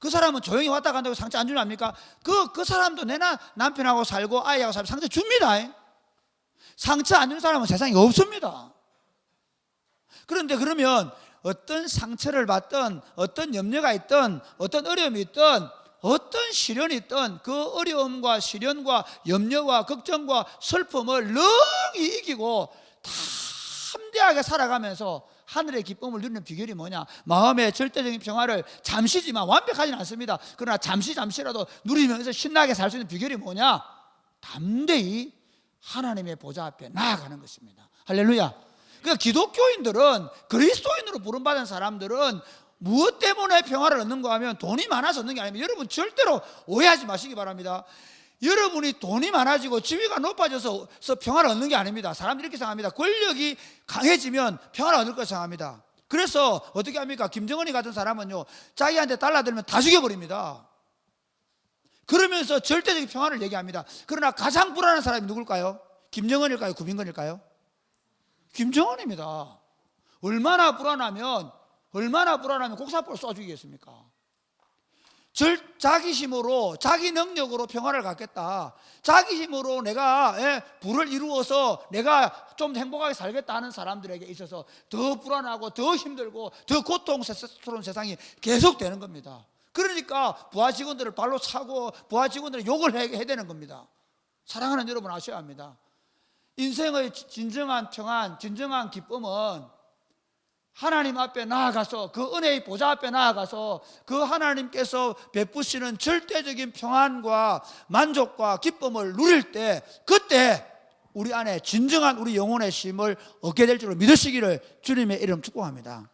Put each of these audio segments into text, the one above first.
그 사람은 조용히 왔다 간다고 상처 안 주는 압니까? 그 사람도 내 남편하고 살고 아이하고 살고 상처 줍니다. 상처 안 주는 사람은 세상에 없습니다. 그런데 그러면 어떤 상처를 받든 어떤 염려가 있든 어떤 어려움이 있든 어떤 시련이 있든 그 어려움과 시련과 염려와 걱정과 슬픔을 능히 이기고 담대하게 살아가면서 하늘의 기쁨을 누리는 비결이 뭐냐? 마음의 절대적인 평화를 잠시지만 완벽하지는 않습니다. 그러나 잠시라도 누리면서 신나게 살 수 있는 비결이 뭐냐? 담대히 하나님의 보좌 앞에 나아가는 것입니다. 할렐루야. 그러니까 기독교인들은, 그리스도인으로 부름받은 사람들은 무엇 때문에 평화를 얻는가 하면 돈이 많아서 얻는 게 아닙니다. 여러분 절대로 오해하지 마시기 바랍니다. 여러분이 돈이 많아지고 지위가 높아져서 평화를 얻는 게 아닙니다. 사람들이 이렇게 생각합니다. 권력이 강해지면 평화를 얻을 것을 생각합니다. 그래서 어떻게 합니까? 김정은이 같은 사람은요, 자기한테 달라들면 다 죽여버립니다. 그러면서 절대적인 평화를 얘기합니다. 그러나 가장 불안한 사람이 누굴까요? 김정은일까요? 구민건일까요? 김정은입니다. 얼마나 불안하면 곡사포를 쏴주겠습니까? 자기 힘으로, 자기 능력으로 평화를 갖겠다, 자기 힘으로 내가 부를 이루어서 내가 좀 행복하게 살겠다 하는 사람들에게 있어서 더 불안하고 더 힘들고 더 고통스러운 세상이 계속되는 겁니다. 그러니까 부하 직원들을 발로 차고 부하 직원들을 욕을 해야 되는 겁니다. 사랑하는 여러분 아셔야 합니다. 인생의 진정한 평안, 진정한 기쁨은 하나님 앞에 나아가서, 그 은혜의 보좌 앞에 나아가서 그 하나님께서 베푸시는 절대적인 평안과 만족과 기쁨을 누릴 때, 그때 우리 안에 진정한 우리 영혼의 쉼을 얻게 될 줄을 믿으시기를 주님의 이름 축복합니다.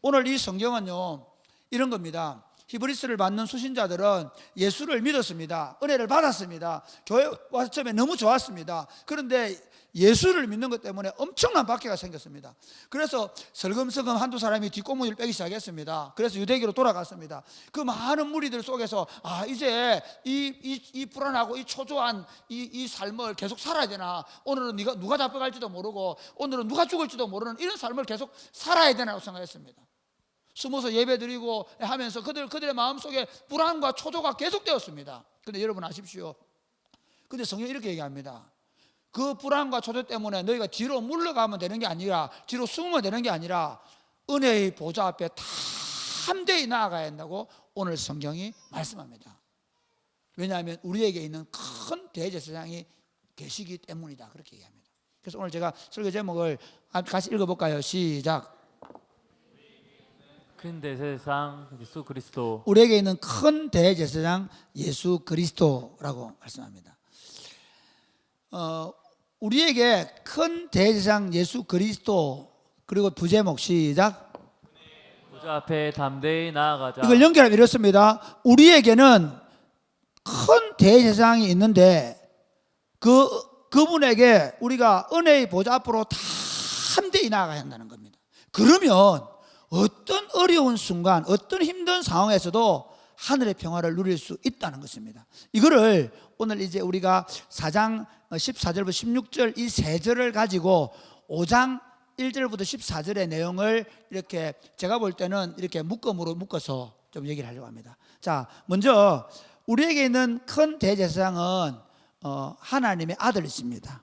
오늘 이 성경은요, 이런 겁니다. 히브리스를 받는 수신자들은 예수를 믿었습니다. 은혜를 받았습니다. 교회 와서 처음에 너무 좋았습니다. 그런데 예수를 믿는 것 때문에 엄청난 박해가 생겼습니다. 그래서 슬금슬금 한두 사람이 뒷공문을 빼기 시작했습니다. 그래서 유대교로 돌아갔습니다. 그 많은 무리들 속에서 이제 이 불안하고 이 초조한 이 삶을 계속 살아야 되나, 오늘은 누가 잡혀갈지도 모르고 오늘은 누가 죽을지도 모르는 이런 삶을 계속 살아야 되나라고 생각했습니다. 숨어서 예배드리고 하면서 그들의 마음속에 불안과 초조가 계속되었습니다. 그런데 여러분 아십시오. 근데 성경이 이렇게 얘기합니다. 그 불안과 초조 때문에 너희가 뒤로 물러가면 되는 게 아니라, 뒤로 숨으면 되는 게 아니라 은혜의 보좌 앞에 담대히 나아가야 한다고 오늘 성경이 말씀합니다. 왜냐하면 우리에게 있는 큰 대제사장이 계시기 때문이다, 그렇게 얘기합니다. 그래서 오늘 제가 설교 제목을 같이 읽어볼까요? 시작. 큰 대제사장 예수 그리스도. 우리에게 있는 큰 대제사장 예수 그리스도라고 말씀합니다. 우리에게 큰 대제사장 예수 그리스도, 그리고 부제목 시작. 보좌 앞에 담대히 나아가자. 이걸 연결하면 이렇습니다. 우리에게는 큰 대제사장이 있는데 그분에게 우리가 은혜의 보좌 앞으로 담대히 나아가야 한다는 겁니다. 그러면 어떤 어려운 순간, 어떤 힘든 상황에서도 하늘의 평화를 누릴 수 있다는 것입니다. 이거를 오늘 이제 우리가 4장 14절부터 16절 이 세 절을 가지고 5장 1절부터 14절의 내용을 이렇게 제가 볼 때는 이렇게 묶어서 좀 얘기를 하려고 합니다. 자, 먼저 우리에게 있는 큰 대제사장은 하나님의 아들이십니다.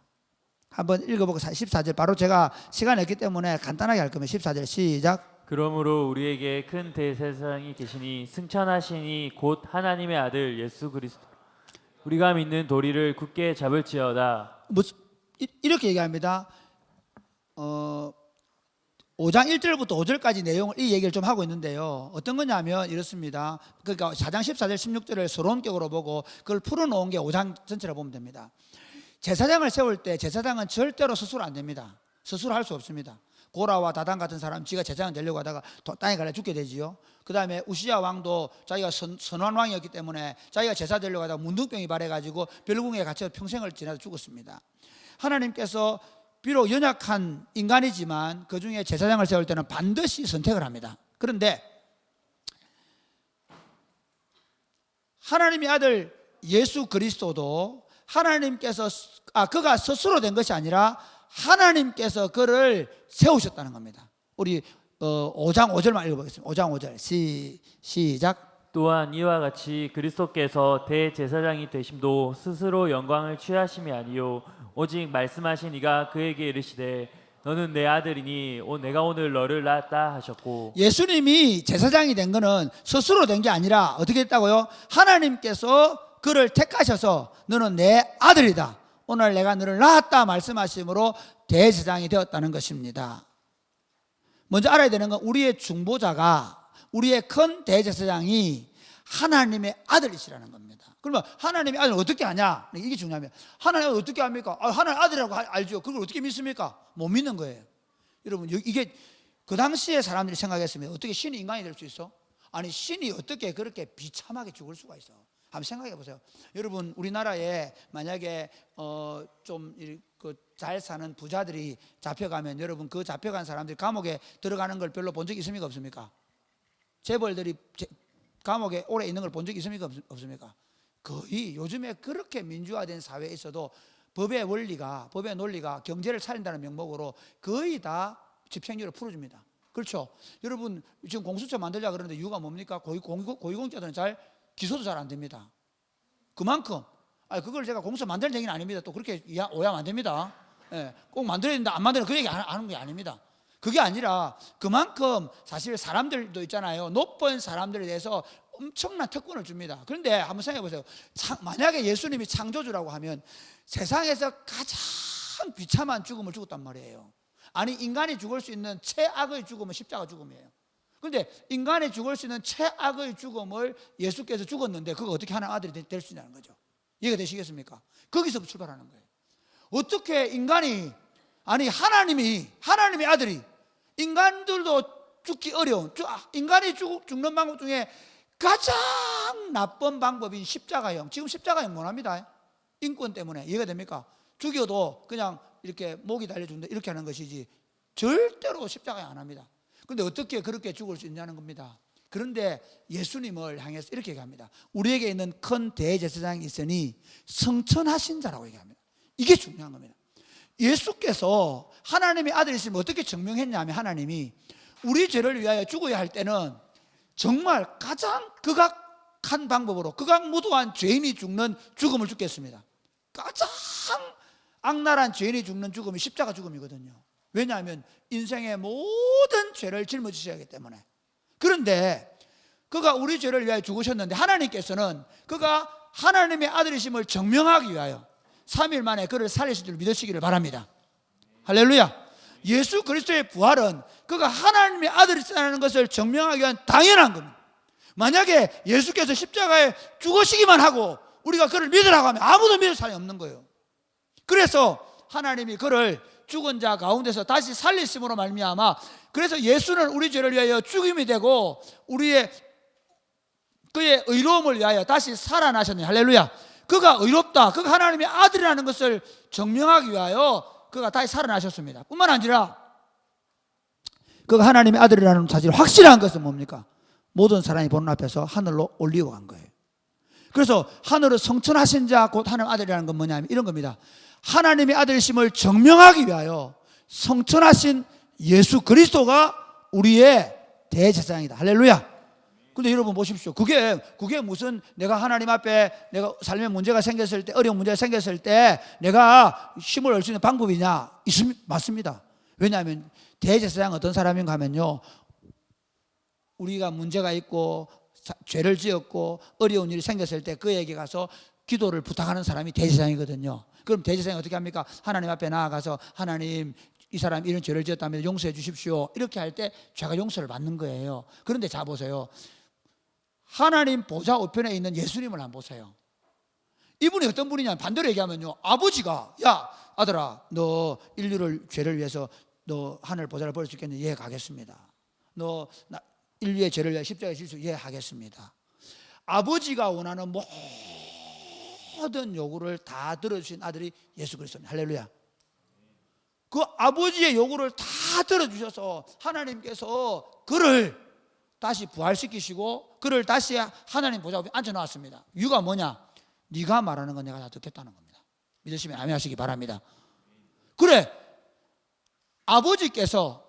한번 읽어보고 14절, 바로 제가 시간이 없기 때문에 간단하게 할 겁니다. 14절 시작. 그러므로 우리에게 큰 대제사장이 계시니 승천하시니 곧 하나님의 아들 예수 그리스도, 우리가 믿는 도리를 굳게 잡을지어다. 이렇게 얘기합니다. 5장 1절부터 5절까지 내용을 이 얘기를 좀 하고 있는데요. 어떤 거냐면 이렇습니다. 그러니까 4장 14절 16절을 서론격으로 보고 그걸 풀어놓은 게 5장 전체를 보면 됩니다. 제사장을 세울 때 제사장은 절대로 스스로 안 됩니다. 스스로 할 수 없습니다. 고라와 다단 같은 사람, 지가 제사장 되려고 하다가 땅에 갈라 죽게 되지요. 그 다음에 우시야 왕도 자기가 선한 왕이었기 때문에 자기가 제사 되려고 하다가 문둥병이 발해가지고 별궁에 갇혀 평생을 지나서 죽었습니다. 하나님께서 비록 연약한 인간이지만 그 중에 제사장을 세울 때는 반드시 선택을 합니다. 그런데 하나님의 아들 예수 그리스도도 하나님께서 그가 스스로 된 것이 아니라 하나님께서 그를 세우셨다는 겁니다. 우리 5장 5절만 읽어보겠습니다. 5장 5절 시작. 또한 이와 같이 그리스도께서 대제사장이 되심도 스스로 영광을 취하심이 아니요 오직 말씀하신 이가 그에게 이르시되 너는 내 아들이니 내가 오늘 너를 낳았다 하셨고. 예수님이 제사장이 된 거는 스스로 된 게 아니라 어떻게 했다고요? 하나님께서 그를 택하셔서 너는 내 아들이다, 오늘 내가 너를 낳았다 말씀하심으로 대제사장이 되었다는 것입니다. 먼저 알아야 되는 건 우리의 중보자가, 우리의 큰 대제사장이 하나님의 아들이시라는 겁니다. 그러면 하나님의 아들을 어떻게 아냐? 이게 중요합니다. 하나님을 어떻게 합니까? 하나님 아들이라고 알죠. 그걸 어떻게 믿습니까? 못 믿는 거예요. 여러분, 이게 그 당시에 사람들이 생각했습니다. 어떻게 신이 인간이 될 수 있어? 아니, 신이 어떻게 그렇게 비참하게 죽을 수가 있어? 한번 생각해 보세요. 여러분, 우리나라에 만약에 좀 잘 사는 부자들이 잡혀가면 여러분, 그 잡혀간 사람들이 감옥에 들어가는 걸 별로 본 적 있습니까? 없습니까? 재벌들이 감옥에 오래 있는 걸 본 적 있습니까? 없습니까? 거의 요즘에 그렇게 민주화된 사회에 있어도 법의 원리가, 법의 논리가 경제를 살린다는 명목으로 거의 다 집행유예를 풀어줍니다. 그렇죠? 여러분, 지금 공수처 만들자 그러는데 이유가 뭡니까? 고위공직자들은 기소도 잘 안 됩니다. 그만큼, 그걸 제가 공수처 만드는 얘기는 아닙니다. 또 그렇게 오해하면 안 됩니다. 예, 꼭 만들어야 된다, 안 만드는 그 얘기 하는 게 아닙니다. 그게 아니라 그만큼 사실 사람들도 있잖아요. 높은 사람들에 대해서 엄청난 특권을 줍니다. 그런데 한번 생각해 보세요. 만약에 예수님이 창조주라고 하면 세상에서 가장 비참한 죽음을 죽었단 말이에요. 아니, 인간이 죽을 수 있는 최악의 죽음은 십자가 죽음이에요. 그런데 인간이 죽을 수 있는 최악의 죽음을 예수께서 죽었는데 그거 어떻게 하나님 아들이 될 수 있냐는 거죠. 이해가 되시겠습니까? 거기서부터 출발하는 거예요. 어떻게 인간이, 아니 하나님의 아들이, 인간들도 죽기 어려운, 인간이 죽는 방법 중에 가장 나쁜 방법인 십자가형. 지금 십자가형 못합니다. 인권 때문에. 이해가 됩니까? 죽여도 그냥 이렇게 목이 달려준다 이렇게 하는 것이지 절대로 십자가형 안 합니다. 그런데 어떻게 그렇게 죽을 수 있냐는 겁니다. 그런데 예수님을 향해서 이렇게 얘기합니다. 우리에게 있는 큰 대제사장이 있으니 성천하신 자라고 얘기합니다. 이게 중요한 겁니다. 예수께서 하나님의 아들이시면 어떻게 증명했냐면, 하나님이 우리 죄를 위하여 죽어야 할 때는 정말 가장 극악한 방법으로, 극악무도한 죄인이 죽는 죽음을 죽겠습니다. 가장 악랄한 죄인이 죽는 죽음이 십자가 죽음이거든요. 왜냐하면 인생의 모든 죄를 짊어지셔야 하기 때문에. 그런데 그가 우리 죄를 위하여 죽으셨는데 하나님께서는 그가 하나님의 아들이심을 증명하기 위하여 3일 만에 그를 살리실 줄 믿으시기를 바랍니다. 할렐루야. 예수 그리스도의 부활은 그가 하나님의 아들이라는 것을 증명하기 위한 당연한 겁니다. 만약에 예수께서 십자가에 죽으시기만 하고 우리가 그를 믿으라고 하면 아무도 믿을 사람이 없는 거예요. 그래서 하나님이 그를 죽은 자 가운데서 다시 살리심으로 말미암아, 그래서 예수는 우리 죄를 위하여 죽임이 되고 그의 의로움을 위하여 다시 살아나셨네. 할렐루야. 그가 의롭다, 그가 하나님의 아들이라는 것을 증명하기 위하여 그가 다시 살아나셨습니다. 뿐만 아니라 그가 하나님의 아들이라는 사실 확실한 것은 뭡니까? 모든 사람이 보는 앞에서 하늘로 올리고 간 거예요. 그래서 하늘을 성천하신 자 곧 하나님의 아들이라는 건 뭐냐면 이런 겁니다. 하나님의 아들이심을 증명하기 위하여 성천하신 예수 그리스도가 우리의 대제사장이다. 할렐루야. 근데 여러분 보십시오. 그게 무슨 내가 하나님 앞에 내가 삶에 문제가 생겼을 때, 어려운 문제가 생겼을 때 내가 힘을 얻을 수 있는 방법이냐? 맞습니다. 왜냐하면 대제사장 어떤 사람인가 하면요, 우리가 문제가 있고 죄를 지었고 어려운 일이 생겼을 때 그에게 가서 기도를 부탁하는 사람이 대제사장이거든요. 그럼 대제사장이 어떻게 합니까? 하나님 앞에 나아가서 하나님, 이 사람 이런 죄를 지었다면 용서해 주십시오. 이렇게 할 때 죄가 용서를 받는 거예요. 그런데 자 보세요. 하나님 보좌 우편에 있는 예수님을 한번 보세요. 이분이 어떤 분이냐면 반대로 얘기하면요, 아버지가 야 아들아, 너 인류를 죄를 위해서 너 하늘 보좌를 버릴 수 있겠니? 예, 가겠습니다. 너 인류의 죄를 위해 십자가에 질 수, 예, 하겠습니다. 아버지가 원하는 모든 요구를 다 들어주신 아들이 예수 그리스도입니다. 할렐루야. 그 아버지의 요구를 다 들어주셔서 하나님께서 그를 다시 부활시키시고 그를 다시 하나님 보좌 앞에 앉혀놓았습니다. 이유가 뭐냐? 네가 말하는 건 내가 다 듣겠다는 겁니다. 믿으시면 아멘 하시기 바랍니다. 그래, 아버지께서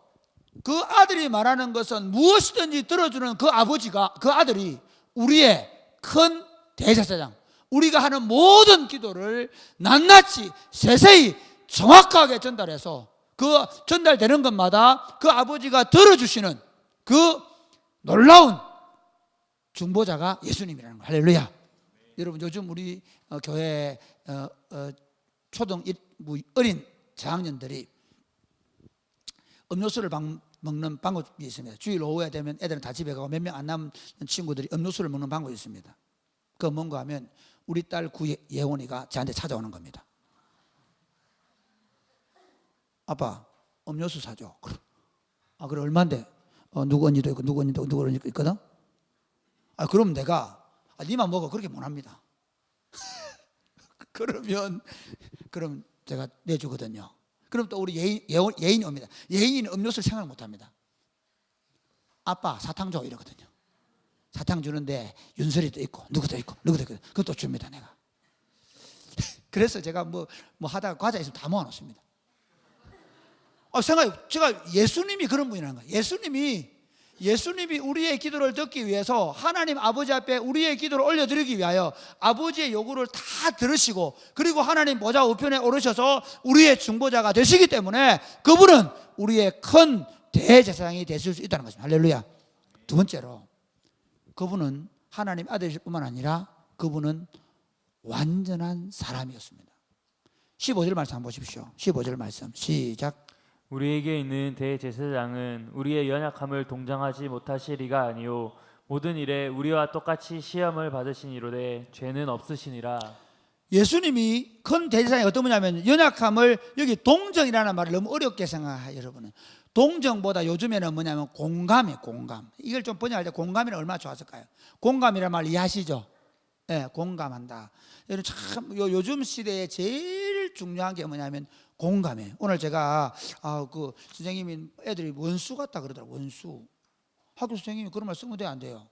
그 아들이 말하는 것은 무엇이든지 들어주는 그 아버지가, 그 아들이 우리의 큰 대제사장, 우리가 하는 모든 기도를 낱낱이 세세히 정확하게 전달해서 그 전달되는 것마다 그 아버지가 들어주시는 그 놀라운 중보자가 예수님이라는 거예요. 할렐루야. 여러분, 요즘 우리 교회 초등 어린 저학년들이 음료수를 먹는 방법이 있습니다. 주일 오후에 되면 애들은 다 집에 가고 몇 명 안 남은 친구들이 음료수를 먹는 방법이 있습니다. 그거 뭔가 하면 우리 딸 구예원이가 저한테 찾아오는 겁니다. 아빠, 음료수 사줘. 그래, 얼만데? 누구 언니도 있고 누구 언니도 누구 언니도 있거든. 그럼 내가 니만 먹어, 그렇게 못합니다. 그럼 제가 내주거든요. 그럼 또 우리 예인이 옵니다. 예인이는 음료수를 생각 못합니다. 아빠, 사탕 줘, 이러거든요. 사탕 주는데 윤설이도 있고 누구도 있고 그것도 줍니다, 내가. 그래서 제가 뭐 하다가 과자 있으면 다 모아놓습니다. 제가 예수님이 그런 분이라는 거예요. 예수님이 우리의 기도를 듣기 위해서 하나님 아버지 앞에 우리의 기도를 올려드리기 위하여 아버지의 요구를 다 들으시고, 그리고 하나님 보좌 우편에 오르셔서 우리의 중보자가 되시기 때문에 그분은 우리의 큰 대제사장이 되실 수 있다는 것입니다. 할렐루야. 두 번째로, 그분은 하나님 아들이실 뿐만 아니라 그분은 완전한 사람이었습니다. 15절 말씀 한번 보십시오. 15절 말씀 시작. 우리에게 있는 대제사장은 우리의 연약함을 동정하지 못하시리가 아니요 모든 일에 우리와 똑같이 시험을 받으시니로되 죄는 없으시니라. 예수님이 큰 대제사장이 어떤 분이냐면, 연약함을, 여기 동정이라는 말을 너무 어렵게 생각해요. 여러분은 동정보다 요즘에는 뭐냐면 공감이에요. 공감. 이걸 좀 번역할 때 공감이란 얼마나 좋았을까요? 공감이라는 말 이해하시죠? 네, 공감한다. 여러분, 참 요즘 시대에 제일 중요한 게 뭐냐면 공감이에요. 오늘 제가 그 선생님이 애들이 원수 같다 그러더라고요. 원수. 학교 선생님이 그런 말 쓰면 돼요, 안 돼요?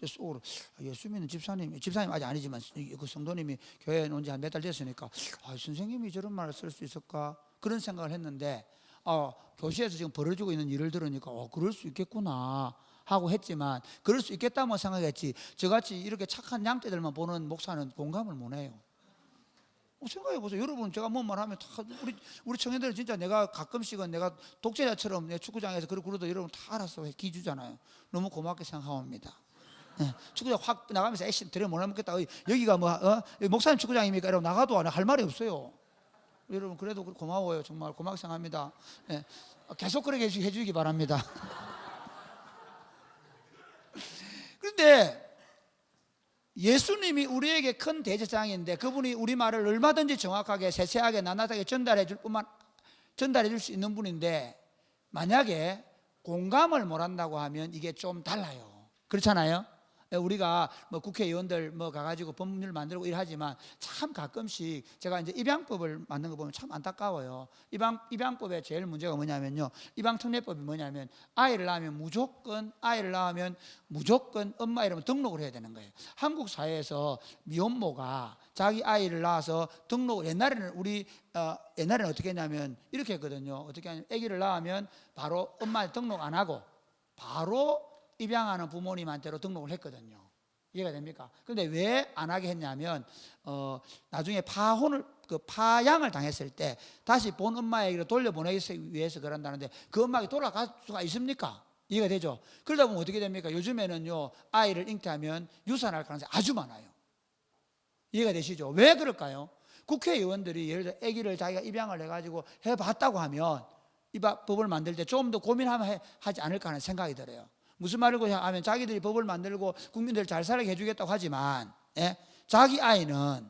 예수 믿는 집사님 아직 아니지만 그 성도님이 교회에 온 지 한 몇 달 됐으니까 선생님이 저런 말을 쓸 수 있을까? 그런 생각을 했는데 교실에서 지금 벌어지고 있는 일을 들으니까 그럴 수 있겠구나 하고 했지만, 그럴 수 있겠다만 생각했지, 저같이 이렇게 착한 양떼들만 보는 목사는 공감을 못 해요. 생각해 보세요. 여러분, 제가 뭔 말하면 다 우리 청년들은 진짜 내가 가끔씩은 내가 독재자처럼 내 축구장에서 그러도 여러분 다 알아서 기주잖아요. 너무 고맙게 생각합니다. 네, 축구장 확 나가면서 애씨 들여 못 먹겠다. 여기가 목사님 축구장입니까? 이러면 나가도 할 말이 없어요. 여러분, 그래도 고마워요. 정말 고맙게 생각합니다. 네, 계속 그렇게 해주기 바랍니다. 그런데 예수님이 우리에게 큰 대제사장인데, 그분이 우리 말을 얼마든지 정확하게 세세하게 낱낱하게 전달해 줄 수 있는 분인데, 만약에 공감을 못 한다고 하면 이게 좀 달라요. 그렇잖아요. 우리가 국회의원들 가가지고 법률 만들고 일하지만 참 가끔씩 제가 이제 입양법을 만든 거 보면 참 안타까워요. 입양법의 제일 문제가 뭐냐면요, 입양특례법이 뭐냐면 아이를 낳으면 무조건 엄마 이름을 등록을 해야 되는 거예요. 한국 사회에서 미혼모가 자기 아이를 낳아서 등록을, 옛날에는 어떻게 했냐면 이렇게 했거든요. 어떻게 하냐면 아기를 낳으면 바로 엄마 등록 안 하고 바로 입양하는 부모님한테로 등록을 했거든요. 이해가 됩니까? 그런데 왜 안 하게 했냐면 나중에 파양을 당했을 때 다시 본 엄마에게로 돌려보내기 위해서 그런다는데, 그 엄마에게 돌아갈 수가 있습니까? 이해가 되죠? 그러다 보면 어떻게 됩니까? 요즘에는요, 아이를 잉태하면 유산할 가능성이 아주 많아요. 이해가 되시죠? 왜 그럴까요? 국회의원들이 예를 들어 아기를 자기가 입양을 해가지고 해봤다고 하면 이 법을 만들 때 좀 더 고민하면 하지 않을까 하는 생각이 들어요. 무슨 말이고 하면 자기들이 법을 만들고 국민들 잘 살게 해주겠다고 하지만 자기 아이는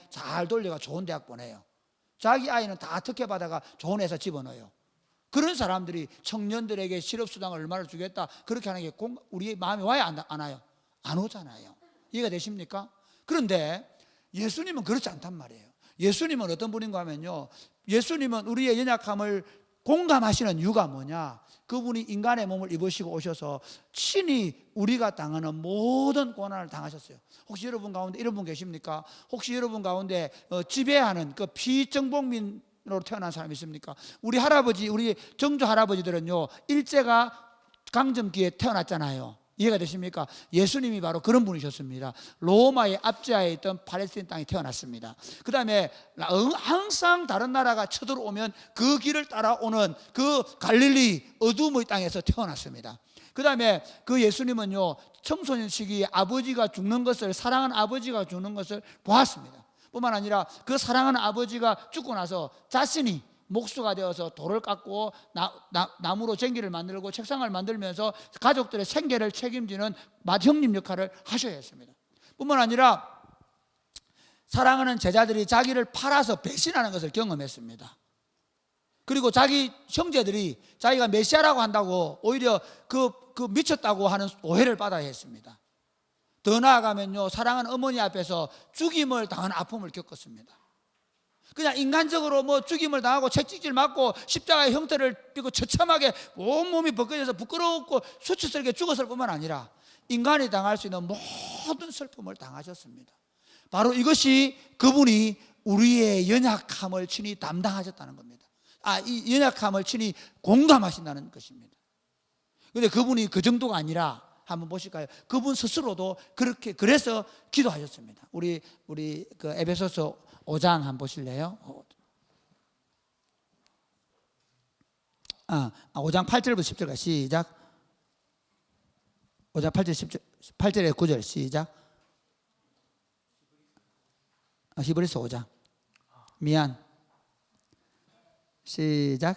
잘 돌려가 좋은 대학 보내요. 자기 아이는 다 특혜받아가 좋은 회사 집어넣어요. 그런 사람들이 청년들에게 실업수당을 얼마를 주겠다 그렇게 하는 게 우리의 마음이 와야 안 와요? 안 오잖아요. 이해가 되십니까? 그런데 예수님은 그렇지 않단 말이에요. 예수님은 어떤 분인가 하면요, 예수님은 우리의 연약함을 공감하시는 이유가 뭐냐? 그분이 인간의 몸을 입으시고 오셔서 친히 우리가 당하는 모든 고난을 당하셨어요. 혹시 여러분 가운데 이런 분 계십니까? 혹시 여러분 가운데 지배하는 그 피정복민으로 태어난 사람 있습니까? 우리 할아버지, 우리 정조 할아버지들은요, 일제가 강점기에 태어났잖아요. 이해가 되십니까? 예수님이 바로 그런 분이셨습니다. 로마의 압제하에 있던 팔레스타인 땅에 태어났습니다. 그 다음에 항상 다른 나라가 쳐들어오면 그 길을 따라오는 그 갈릴리 어둠의 땅에서 태어났습니다. 그 다음에 그 예수님은요, 청소년 시기에 아버지가 죽는 것을, 사랑하는 아버지가 죽는 것을 보았습니다. 뿐만 아니라 그 사랑하는 아버지가 죽고 나서 자신이 목수가 되어서 돌을 깎고 나무로 쟁기를 만들고 책상을 만들면서 가족들의 생계를 책임지는 맏형님 역할을 하셔야 했습니다. 뿐만 아니라 사랑하는 제자들이 자기를 팔아서 배신하는 것을 경험했습니다. 그리고 자기 형제들이 자기가 메시아라고 한다고 오히려 그 미쳤다고 하는 오해를 받아야 했습니다. 더 나아가면요, 사랑하는 어머니 앞에서 죽임을 당하는 아픔을 겪었습니다. 그냥 인간적으로 뭐 죽임을 당하고 채찍질 맞고 십자가의 형태를 띠고 처참하게 온몸이 벗겨져서 부끄럽고 수치스럽게 죽었을 뿐만 아니라 인간이 당할 수 있는 모든 슬픔을 당하셨습니다. 바로 이것이 그분이 우리의 연약함을 친히 담당하셨다는 겁니다. 이 연약함을 친히 공감하신다는 것입니다. 그런데 그분이 그 정도가 아니라 한번 보실까요? 그분 스스로도 그래서 기도하셨습니다. 우리 그 에베소서 5장 한번 보실래요? 5장 8절부터 10절까지 시작. 5장 8절 10절 8절에 9절 시작. 히브리서 5장. 미안. 시작.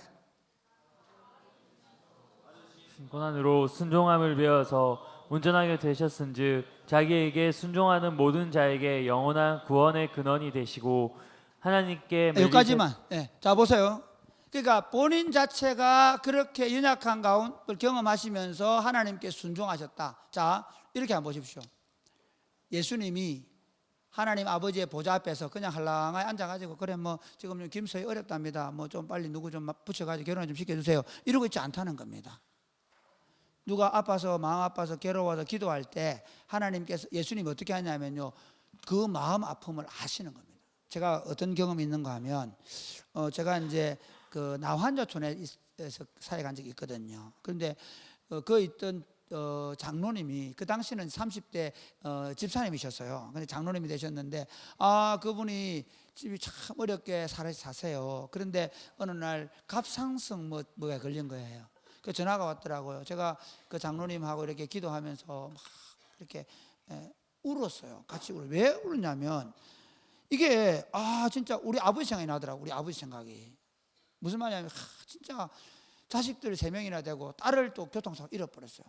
고난으로 순종함을 배워서 온전하게 되셨은즉 자기에게 순종하는 모든 자에게 영원한 구원의 근원이 되시고 하나님께 여기까지만. 자 보세요. 그러니까 본인 자체가 그렇게 연약한 가운데 경험하시면서 하나님께 순종하셨다. 자 이렇게 한번 보십시오. 예수님이 하나님 아버지의 보좌 앞에서 그냥 할랑하게 앉아가지고 그래 뭐 지금 김서희 어렵답니다. 뭐 좀 빨리 누구 좀 붙여가지고 결혼 좀 시켜주세요. 이러고 있지 않다는 겁니다. 누가 아파서 마음 아파서 괴로워서 기도할 때 하나님께서 예수님이 어떻게 하냐면요, 그 마음 아픔을 아시는 겁니다. 제가 어떤 경험이 있는가 하면 제가 이제 그 나환자촌에서 사회 간 적이 있거든요. 그런데 그 있던 장로님이 그 당시는 30대 집사님이셨어요. 근데 장로님이 되셨는데 그분이 집이 참 어렵게 사세요. 그런데 어느 날 갑상선 뭐가 걸린 거예요. 그 전화가 왔더라고요. 제가 그 장로님하고 이렇게 기도하면서 막 이렇게 울었어요. 같이 울어요. 왜 울었냐면 이게 진짜 우리 아버지 생각이 나더라고요. 우리 아버지 생각이 무슨 말이냐면 진짜 자식들 3명이나 되고 딸을 또 교통사고 잃어버렸어요.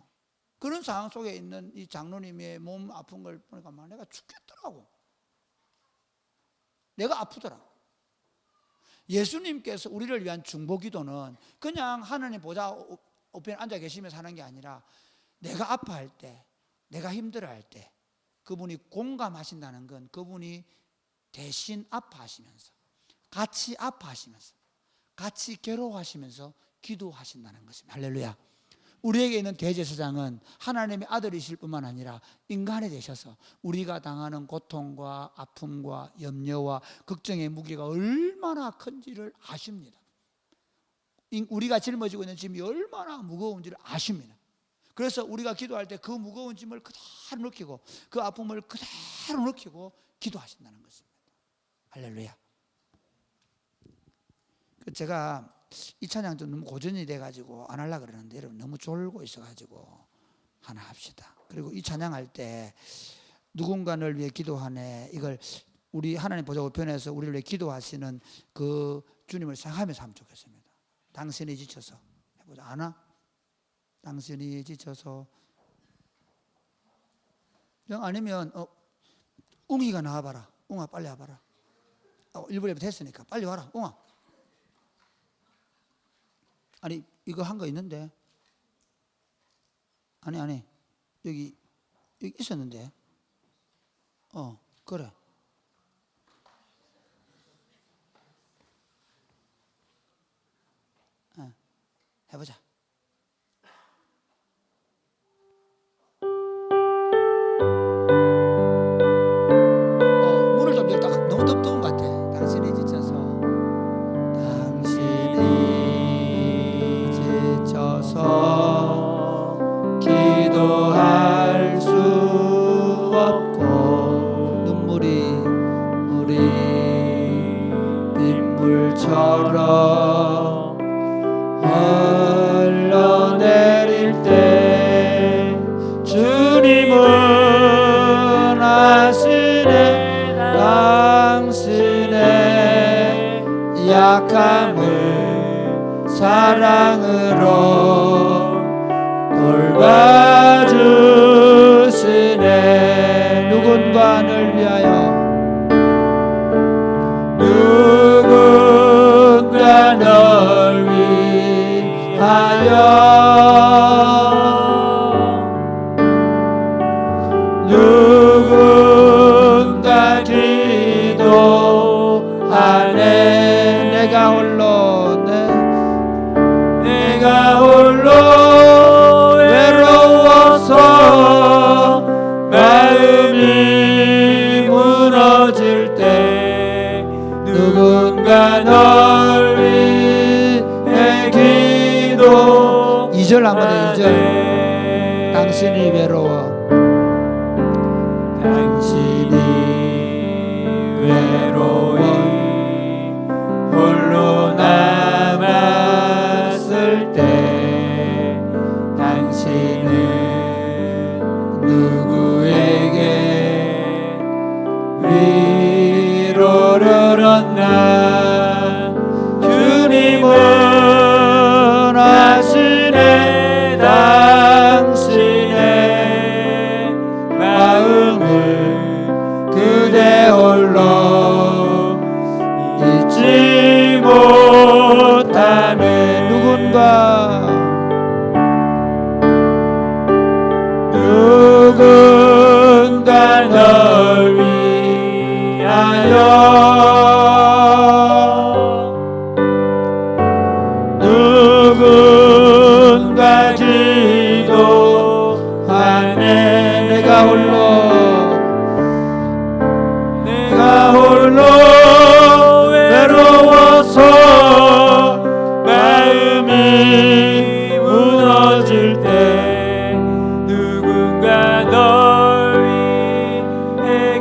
그런 상황 속에 있는 이 장로님의 몸 아픈 걸 보니까 내가 죽겠더라고. 내가 아프더라고. 예수님께서 우리를 위한 중보기도는 그냥 하나님 보좌 옆에 앉아 계시면서 하는 게 아니라 내가 아파할 때, 내가 힘들어할 때 그분이 공감하신다는 건 그분이 대신 아파하시면서 같이 아파하시면서 같이 괴로워하시면서 기도하신다는 것입니다. 할렐루야. 우리에게 있는 대제사장은 하나님의 아들이실 뿐만 아니라 인간이 되셔서 우리가 당하는 고통과 아픔과 염려와 걱정의 무게가 얼마나 큰지를 아십니다. 우리가 짊어지고 있는 짐이 얼마나 무거운지를 아십니다. 그래서 우리가 기도할 때 그 무거운 짐을 그대로 느끼고 그 아픔을 그대로 느끼고 기도하신다는 것입니다. 할렐루야. 제가 이 찬양 좀 너무 고전이 돼가지고 안 하려고 그러는데 여러분 너무 졸고 있어가지고 하나 합시다. 그리고 이 찬양할 때 누군가를 위해 기도하네, 이걸 우리 하나님 보좌 우편에서 우리를 위해 기도하시는 그 주님을 생각하면서 하면 좋겠습니다. 당신이 지쳐서 해보자. 아나? 당신이 지쳐서 아니면 웅이가 나와봐라. 웅아 빨리 와봐라. 1분 예배 됐으니까 빨리 와라. 웅아. 아니 이거 한 거 있는데 아니 여기 있었는데 그래 해보자. 문을 좀 열다. 너무 더운 것 같아. 당신이 지쳐서 기도하 없고 눈물이 우리 빗물처럼 흘러내릴 때 주님은 아시네 당신의 약함을 사랑으로 돌봐주시네. 누군가 널 위하여 누군가 널 위하여 누군가 기도하네. 내가 홀로 내가 홀로 외로워서 마음이 무너질 때 누군가 널 위해 기도. 2절 한번 더. 2절 당신이 외로워 당신이 외로워 홀로 남았을 때 당신은 누구에게 위로를 얻나. 주님은 아시네 당신의 마음을 그대 홀로 잊지 못하네. 누군가 널 위하여 누군가 기도하네. 내가 홀로 외로워서 마음이 무너질 때 누군가 널 위해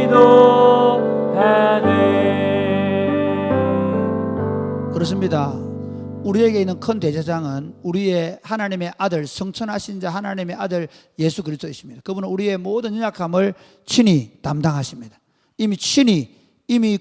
기도하네. 그렇습니다. 우리에게 있는 큰 대제사장은 우리의 하나님의 아들, 성천하신 자 하나님의 아들 예수 그리스도이십니다. 그분은 우리의 모든 연약함을 친히 담당하십니다. 이미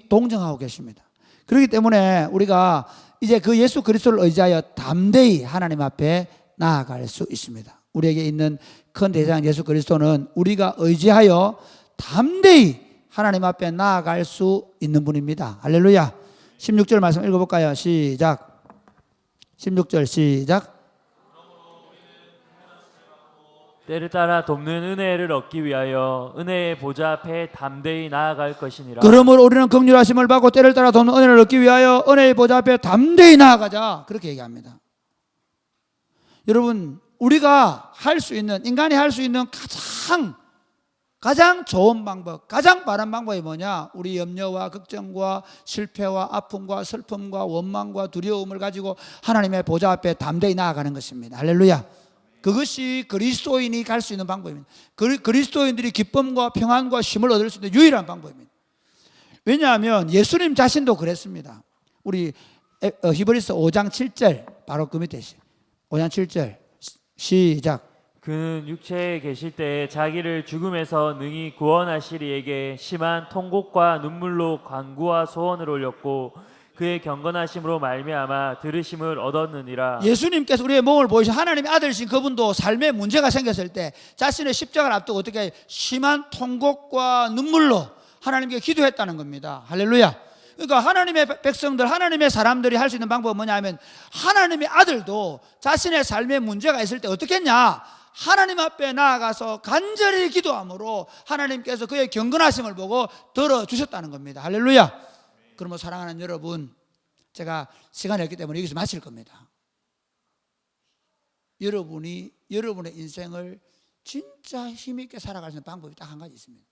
동정하고 계십니다. 그렇기 때문에 우리가 이제 그 예수 그리스도를 의지하여 담대히 하나님 앞에 나아갈 수 있습니다. 우리에게 있는 큰 대제사장 예수 그리스도는 우리가 의지하여 담대히 하나님 앞에 나아갈 수 있는 분입니다. 할렐루야. 16절 말씀 읽어볼까요? 시작. 16절 시작. 때를 따라 돕는 은혜를 얻기 위하여 은혜의 보좌 앞에 담대히 나아갈 것이니라. 그러므로 우리는 긍휼하심을 받고 때를 따라 돕는 은혜를 얻기 위하여 은혜의 보좌 앞에 담대히 나아가자. 그렇게 얘기합니다. 여러분, 우리가 할 수 있는, 인간이 할 수 있는 가장 좋은 방법, 가장 바른 방법이 뭐냐? 우리 염려와 걱정과 실패와 아픔과 슬픔과 원망과 두려움을 가지고 하나님의 보좌 앞에 담대히 나아가는 것입니다. 할렐루야. 그것이 그리스도인이 갈 수 있는 방법입니다. 그리스도인들이 기쁨과 평안과 쉼을 얻을 수 있는 유일한 방법입니다. 왜냐하면 예수님 자신도 그랬습니다. 우리 히브리서 5장 7절 바로 그 밑에 5장 7절 시작. 그는 육체에 계실 때 자기를 죽음에서 능히 구원하실 이에게 심한 통곡과 눈물로 간구와 소원을 올렸고 그의 경건하심으로 말미암아 들으심을 얻었느니라. 예수님께서 우리의 몸을 보이신 하나님의 아들이신 그분도 삶에 문제가 생겼을 때 자신의 십자가를 앞두고 어떻게 심한 통곡과 눈물로 하나님께 기도했다는 겁니다. 할렐루야. 그러니까 하나님의 백성들, 하나님의 사람들이 할 수 있는 방법은 뭐냐 하면 하나님의 아들도 자신의 삶에 문제가 있을 때 어떻게 했냐? 하나님 앞에 나아가서 간절히 기도함으로 하나님께서 그의 경건하심을 보고 들어주셨다는 겁니다. 할렐루야. 그러면 사랑하는 여러분, 제가 시간이 없기 때문에 여기서 마칠 겁니다. 여러분이 여러분의 인생을 진짜 힘있게 살아갈 수 있는 방법이 딱 한 가지 있습니다.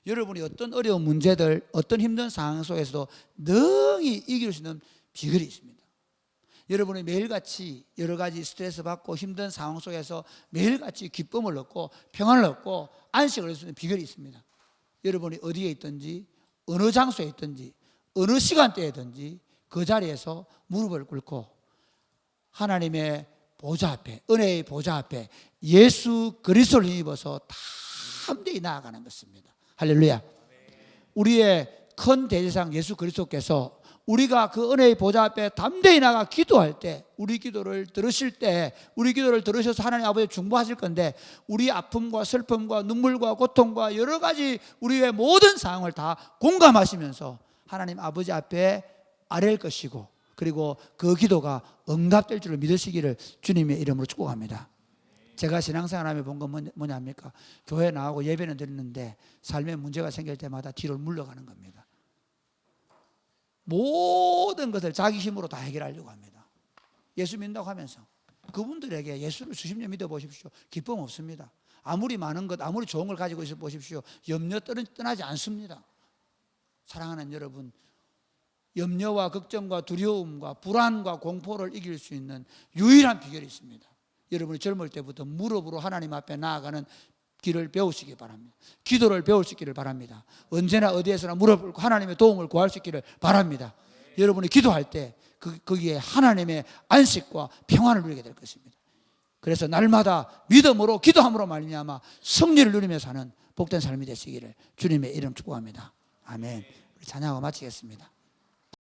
여러분이 어떤 어려운 문제들, 어떤 힘든 상황 속에서도 능히 이길 수 있는 비결이 있습니다. 여러분이 매일같이 여러 가지 스트레스 받고 힘든 상황 속에서 매일같이 기쁨을 얻고 평안을 얻고 안식을 얻을 수 있는 비결이 있습니다. 여러분이 어디에 있든지 어느 장소에 있든지 어느 시간대에든지 그 자리에서 무릎을 꿇고 하나님의 보좌 앞에, 은혜의 보좌 앞에 예수 그리스도를 힘입어서 담대히 나아가는 것입니다. 할렐루야. 우리의 큰 대제사장 예수 그리스도께서 우리가 그 은혜의 보좌 앞에 담대히 나가 기도할 때, 우리 기도를 들으실 때, 우리 기도를 들으셔서 하나님 아버지 중보하실 건데, 우리 아픔과 슬픔과 눈물과 고통과 여러 가지 우리의 모든 상황을 다 공감하시면서 하나님 아버지 앞에 아뢰일 것이고, 그리고 그 기도가 응답될 줄을 믿으시기를 주님의 이름으로 축복합니다. 제가 신앙생활하며 본 건 뭐냐 합니까? 교회 나가고 예배는 드리는데 삶에 문제가 생길 때마다 뒤로 물러가는 겁니다. 모든 것을 자기 힘으로 다 해결하려고 합니다. 예수 믿는다고 하면서 그분들에게 예수를 수십 년 믿어보십시오. 기쁨 없습니다. 아무리 많은 것, 아무리 좋은 걸 가지고 있어 보십시오. 염려 떠나지 않습니다. 사랑하는 여러분, 염려와 걱정과 두려움과 불안과 공포를 이길 수 있는 유일한 비결이 있습니다. 여러분이 젊을 때부터 무릎으로 하나님 앞에 나아가는 길을 배우시기 바랍니다. 기도를 배울 수 있기를 바랍니다. 언제나 어디에서나 무릎을 꿇고 하나님의 도움을 구할 수 있기를 바랍니다. 여러분이 기도할 때 거기에 하나님의 안식과 평안을 누리게 될 것입니다. 그래서 날마다 믿음으로 기도함으로 말미암아 승리를 누리며 사는 복된 삶이 되시기를 주님의 이름 축복합니다. 아멘. 우리 찬양하고 마치겠습니다.